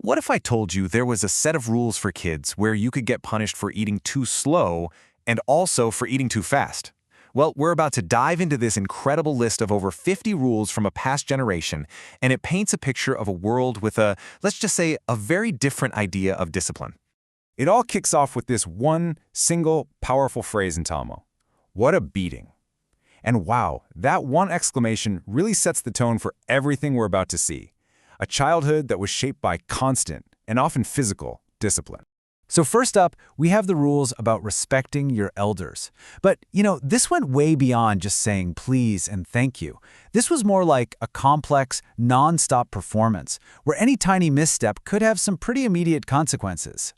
What if I told you there was a set of rules for kids where you could get punished for eating too slow and also for eating too fast? Well, we're about to dive into this incredible list of over 50 rules from a past generation, and it paints a picture of a world with let's just say, a very different idea of discipline. It all kicks off with this one single powerful phrase in Talmo. What a beating. And wow, that one exclamation really sets the tone for everything we're about to see. A childhood that was shaped by constant, and often physical, discipline. So first up, we have the rules about respecting your elders. But, this went way beyond just saying please and thank you. This was more like a complex, non-stop performance, where any tiny misstep could have some pretty immediate consequences.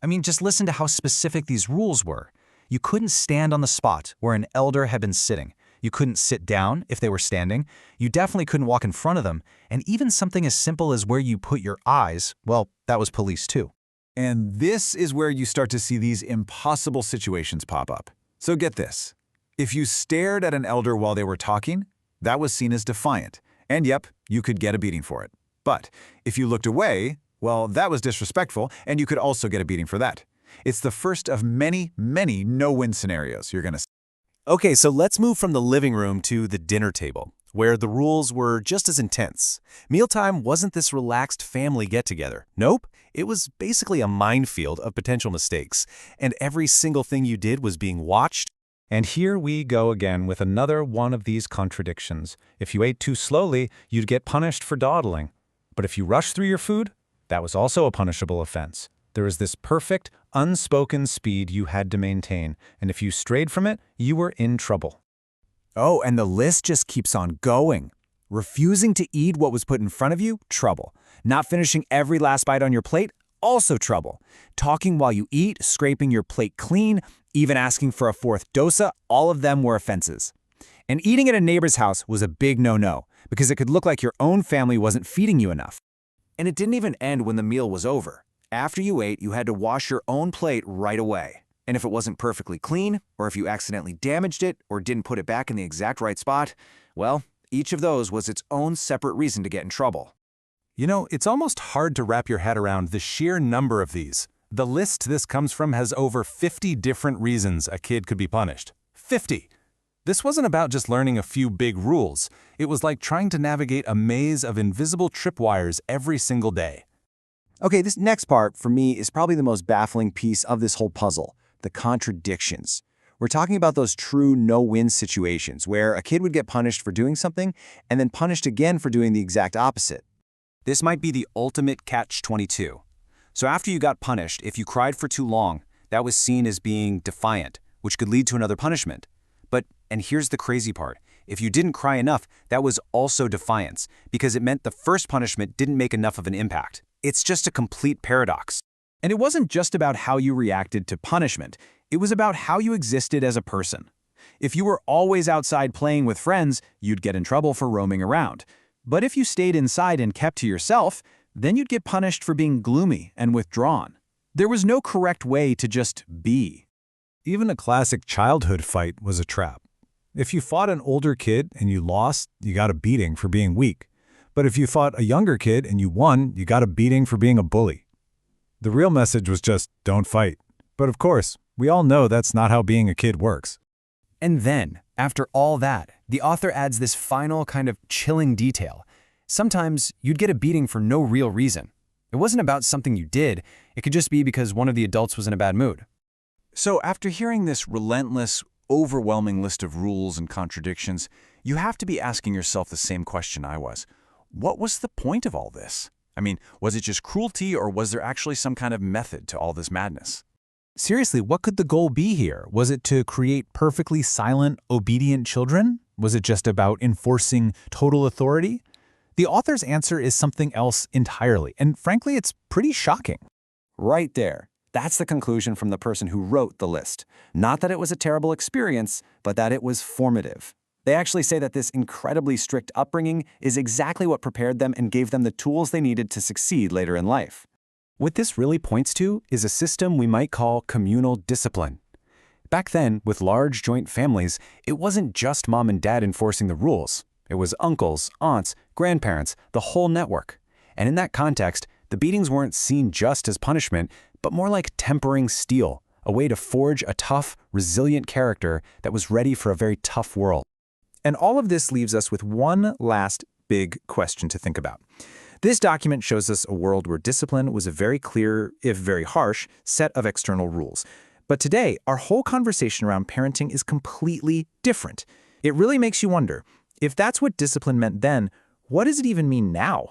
I mean, just listen to how specific these rules were. You couldn't stand on the spot where an elder had been sitting. You couldn't sit down if they were standing. You definitely couldn't walk in front of them. And even something as simple as where you put your eyes, well, that was police too. And this is where you start to see these impossible situations pop up. So get this. If you stared at an elder while they were talking, that was seen as defiant. And yep, you could get a beating for it. But if you looked away, well, that was disrespectful, and you could also get a beating for that. It's the first of many, many no-win scenarios you're going to see. Okay, so let's move from the living room to the dinner table, where the rules were just as intense. Mealtime wasn't this relaxed family get-together. Nope, it was basically a minefield of potential mistakes, and every single thing you did was being watched. And here we go again with another one of these contradictions. If you ate too slowly, you'd get punished for dawdling. But if you rushed through your food, that was also a punishable offense. There was this perfect, unspoken speed you had to maintain, and if you strayed from it, you were in trouble. Oh, and the list just keeps on going. Refusing to eat what was put in front of you? Trouble. Not finishing every last bite on your plate? Also trouble. Talking while you eat, scraping your plate clean, even asking for a fourth dosa, all of them were offenses. And eating at a neighbor's house was a big no-no, because it could look like your own family wasn't feeding you enough. And it didn't even end when the meal was over. After you ate, you had to wash your own plate right away. And if it wasn't perfectly clean, or if you accidentally damaged it or didn't put it back in the exact right spot, well, each of those was its own separate reason to get in trouble. It's almost hard to wrap your head around the sheer number of these. The list this comes from has over 50 different reasons a kid could be punished. 50! This wasn't about just learning a few big rules. It was like trying to navigate a maze of invisible tripwires every single day. Okay, this next part, for me, is probably the most baffling piece of this whole puzzle, the contradictions. We're talking about those true no-win situations where a kid would get punished for doing something and then punished again for doing the exact opposite. This might be the ultimate catch-22. So after you got punished, if you cried for too long, that was seen as being defiant, which could lead to another punishment. But, and here's the crazy part, if you didn't cry enough, that was also defiance, because it meant the first punishment didn't make enough of an impact. It's just a complete paradox. And it wasn't just about how you reacted to punishment. It was about how you existed as a person. If you were always outside playing with friends, you'd get in trouble for roaming around. But if you stayed inside and kept to yourself, then you'd get punished for being gloomy and withdrawn. There was no correct way to just be. Even a classic childhood fight was a trap. If you fought an older kid and you lost, you got a beating for being weak. But if you fought a younger kid and you won, you got a beating for being a bully. The real message was just, don't fight. But of course, we all know that's not how being a kid works. And then, after all that, the author adds this final kind of chilling detail. Sometimes you'd get a beating for no real reason. It wasn't about something you did. It could just be because one of the adults was in a bad mood. So after hearing this relentless, overwhelming list of rules and contradictions, you have to be asking yourself the same question I was. What was the point of all this? I mean, was it just cruelty, or was there actually some kind of method to all this madness? Seriously, what could the goal be here? Was it to create perfectly silent, obedient children? Was it just about enforcing total authority? The author's answer is something else entirely, and frankly, it's pretty shocking. Right there. That's the conclusion from the person who wrote the list. Not that it was a terrible experience, but that it was formative. They actually say that this incredibly strict upbringing is exactly what prepared them and gave them the tools they needed to succeed later in life. What this really points to is a system we might call communal discipline. Back then, with large joint families, it wasn't just mom and dad enforcing the rules. It was uncles, aunts, grandparents, the whole network. And in that context, The beatings weren't seen just as punishment, but more like tempering steel, a way to forge a tough, resilient character that was ready for a very tough world. And all of this leaves us with one last big question to think about. This document shows us a world where discipline was a very clear, if very harsh, set of external rules. But today, our whole conversation around parenting is completely different. It really makes you wonder, if that's what discipline meant then, what does it even mean now?